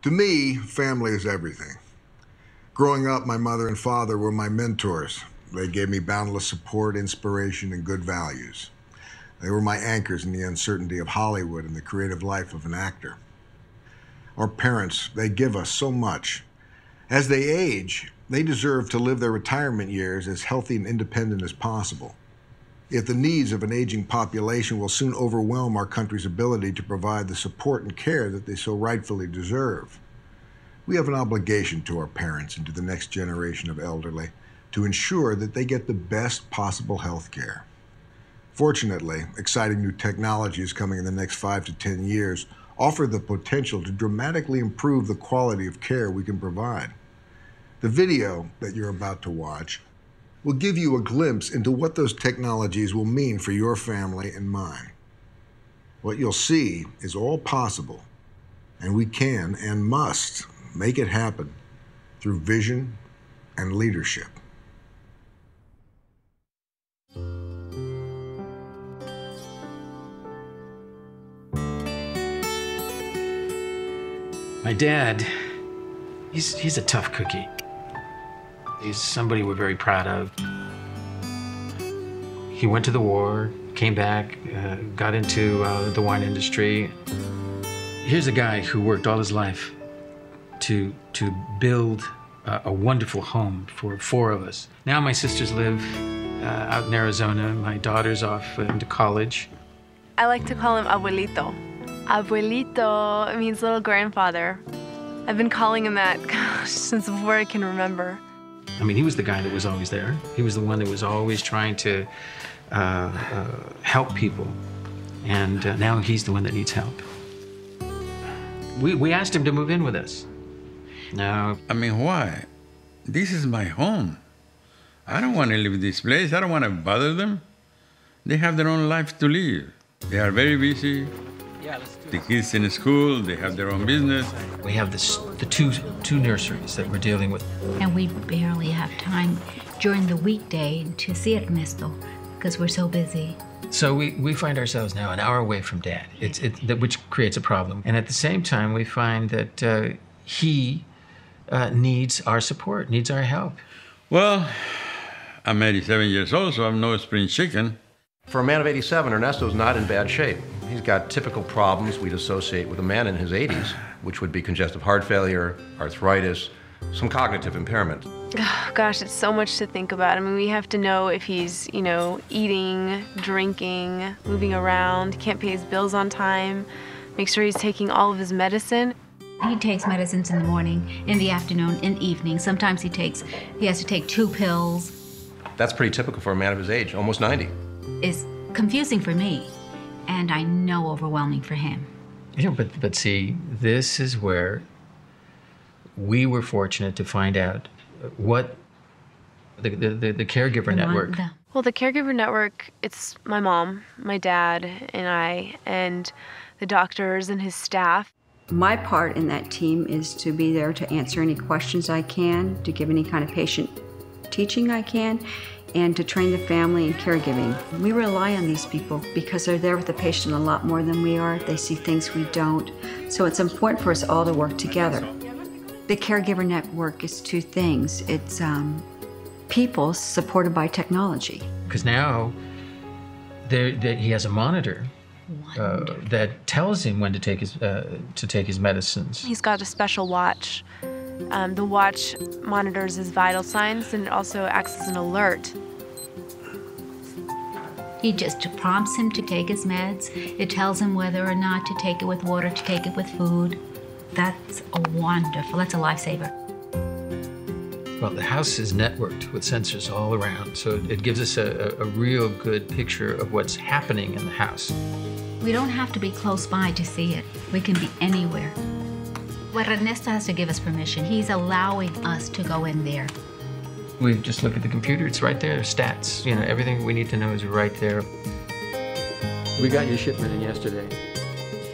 To me, family is everything. Growing up, my mother and father were my mentors. They gave me boundless support, inspiration, and good values. They were my anchors in the uncertainty of Hollywood and the creative life of an actor. Our parents, they give us so much. As they age, they deserve to live their retirement years as healthy and independent as possible. Yet the needs of an aging population will soon overwhelm our country's ability to provide the support and care that they so rightfully deserve. We have an obligation to our parents and to the next generation of elderly to ensure that they get the best possible health care. Fortunately, exciting new technologies coming in the next 5 to 10 years offer the potential to dramatically improve the quality of care we can provide. The video that you're about to watch will give you a glimpse into what those technologies will mean for your family and mine. What you'll see is all possible, and we can and must make it happen through vision and leadership. My dad, he's a tough cookie. He's somebody we're very proud of. He went to the war, came back, got into the wine industry. Here's a guy who worked all his life to build a wonderful home for 4 of us. Now my sisters live out in Arizona. My daughter's off into college. I like to call him Abuelito. Abuelito means little grandfather. I've been calling him that, gosh, since before I can remember. I mean, he was the guy that was always there. He was the one that was always trying to help people. And now he's the one that needs help. We asked him to move in with us. No. I mean, why? This is my home. I don't want to leave this place. I don't want to bother them. They have their own life to live. They are very busy. The kids in school, they have their own business. We have the two nurseries that we're dealing with. And we barely have time during the weekday to see Ernesto because we're so busy. So we find ourselves now an hour away from Dad, which creates a problem. And at the same time, we find that he needs our support, needs our help. Well, I'm 87 years old, so I'm no spring chicken. For a man of 87, Ernesto's not in bad shape. He's got typical problems we'd associate with a man in his 80s, which would be congestive heart failure, arthritis, some cognitive impairment. Oh, gosh, it's so much to think about. I mean, we have to know if he's, eating, drinking, moving around, can't pay his bills on time, make sure he's taking all of his medicine. He takes medicines in the morning, in the afternoon, in the evening. Sometimes he has to take 2 pills. That's pretty typical for a man of his age, almost 90. It's confusing for me, and I know overwhelming for him. But see, this is where we were fortunate to find out what the caregiver network. Well, the caregiver network, it's my mom, my dad, and I, and the doctors and his staff. My part in that team is to be there to answer any questions I can, to give any kind of patient teaching I can, and to train the family in caregiving. We rely on these people because they're there with the patient a lot more than we are. They see things we don't. So it's important for us all to work together. The caregiver network is 2 things. It's people supported by technology. Because now he has a monitor that tells him when to take his medicines. He's got a special watch. The watch monitors his vital signs, and it also acts as an alert. He just prompts him to take his meds. It tells him whether or not to take it with water, to take it with food. That's that's a lifesaver. Well, the house is networked with sensors all around, so it gives us a real good picture of what's happening in the house. We don't have to be close by to see it. We can be anywhere. But Ernesto has to give us permission. He's allowing us to go in there. We just look at the computer, it's right there, stats. Everything we need to know is right there. We got your shipment in yesterday.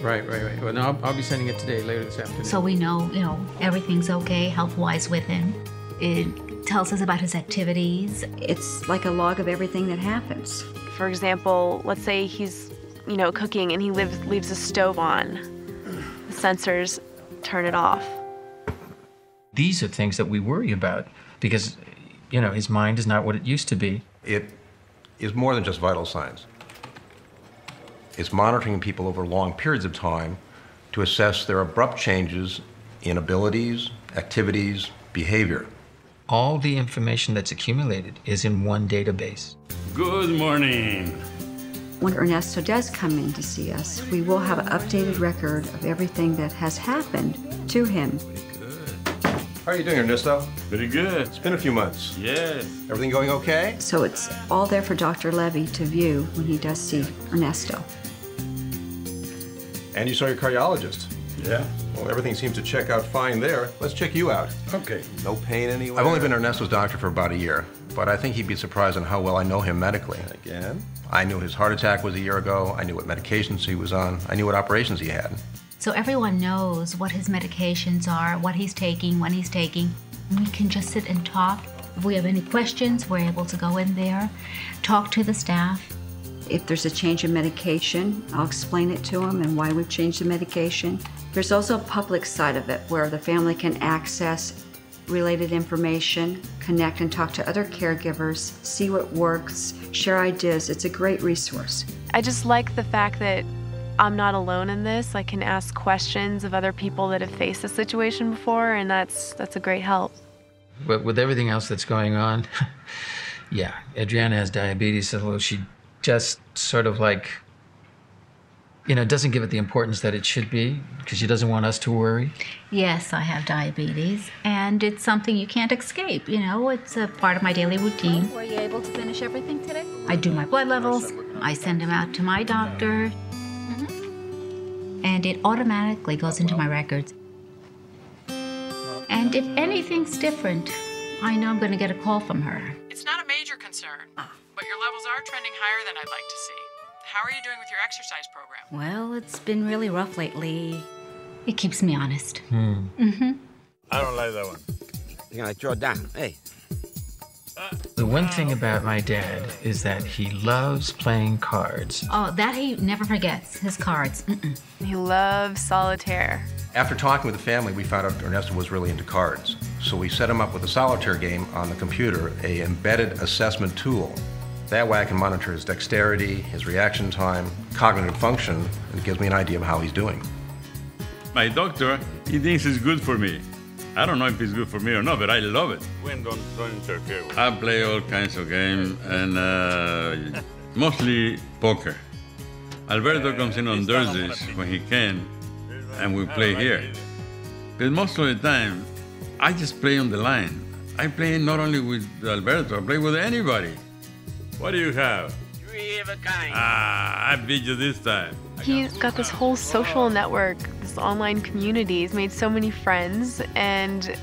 Right. Well, no, I'll be sending it today, later this afternoon. So we know, everything's okay health-wise with him. It tells us about his activities. It's like a log of everything that happens. For example, let's say he's, cooking and he leaves the stove on. The sensors turn it off. These are things that we worry about because, his mind is not what it used to be. It is more than just vital signs. It's monitoring people over long periods of time to assess their abrupt changes in abilities, activities, behavior. All the information that's accumulated is in one database. Good morning. When Ernesto does come in to see us, we will have an updated record of everything that has happened to him. How are you doing, Ernesto? Very good. It's been a few months. Yes. Everything going okay? So it's all there for Dr. Levy to view when he does see Ernesto. And you saw your cardiologist. Yeah. Well, everything seems to check out fine there. Let's check you out. Okay. No pain anywhere? I've only been Ernesto's doctor for about a year, but I think he'd be surprised on how well I know him medically. Again? I knew his heart attack was a year ago. I knew what medications he was on. I knew what operations he had. So everyone knows what his medications are, what he's taking, when he's taking. We can just sit and talk. If we have any questions, we're able to go in there, talk to the staff. If there's a change in medication, I'll explain it to him and why we've changed the medication. There's also a public side of it where the family can access related information, connect and talk to other caregivers, see what works, share ideas. It's a great resource. I just like the fact that I'm not alone in this. I can ask questions of other people that have faced this situation before, and that's a great help. But with everything else that's going on, yeah, Adriana has diabetes, so she just sort of doesn't give it the importance that it should be because she doesn't want us to worry. Yes, I have diabetes, and it's something you can't escape. It's a part of my daily routine. Were you able to finish everything today? I do my blood levels. I send them out to my doctor. And it automatically goes into my records. And if anything's different, I know I'm going to get a call from her. It's not a major concern, but your levels are trending higher than I'd like to see. How are you doing with your exercise program? Well, it's been really rough lately. It keeps me honest. I don't like that one. You're gonna throw it down. Hey. The one thing about my dad is that he loves playing cards. Oh, that he never forgets, his cards. He loves solitaire. After talking with the family, we found out Ernesto was really into cards. So we set him up with a solitaire game on the computer, an embedded assessment tool. That way I can monitor his dexterity, his reaction time, cognitive function, and it gives me an idea of how he's doing. My doctor, he thinks it's good for me. I don't know if it's good for me or not, but I love it. Don't interfere. I play all kinds of games, and mostly poker. Alberto comes in on Thursdays when he can, and we play here. But most of the time, I just play on the line. I play not only with Alberto, I play with anybody. What do you have? 3 of a kind. I beat you this time. He's got this whole social network, this online community. He's made so many friends, and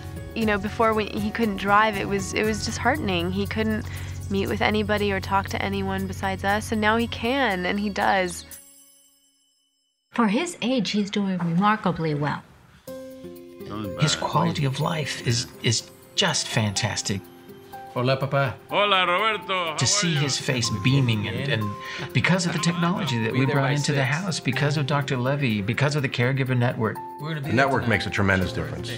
before when he couldn't drive, it was disheartening. He couldn't meet with anybody or talk to anyone besides us, and now he can, and he does. For his age, he's doing remarkably well. His quality of life is just fantastic. Hola, Papa. Hola, Roberto. To see his face beaming and because of the technology that we brought into the house, because of Dr. Levy, because of the caregiver network. The network makes a tremendous difference.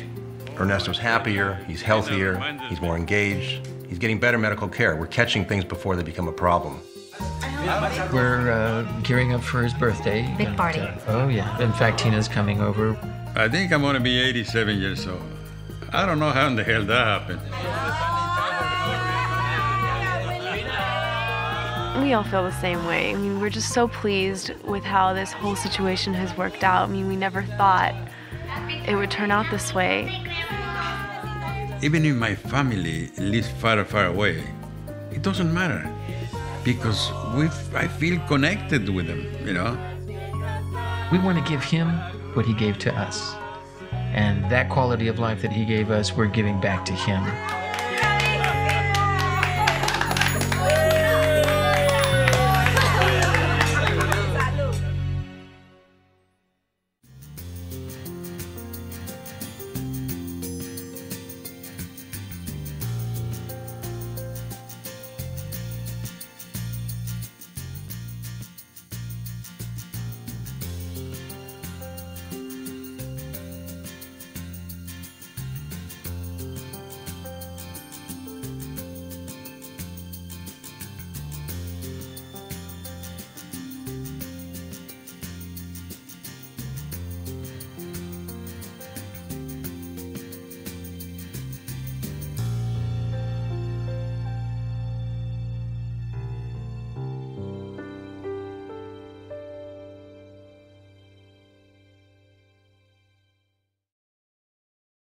Ernesto's happier, he's healthier, he's more engaged, he's getting better medical care. We're catching things before they become a problem. We're gearing up for his birthday. Big party. Oh, yeah. In fact, Tina's coming over. I think I'm going to be 87 years old. I don't know how in the hell that happened. We all feel the same way. I mean, we're just so pleased with how this whole situation has worked out. I mean, we never thought it would turn out this way. Even if my family lives far, far away, it doesn't matter because I feel connected with them, We want to give him what he gave to us. And that quality of life that he gave us, we're giving back to him.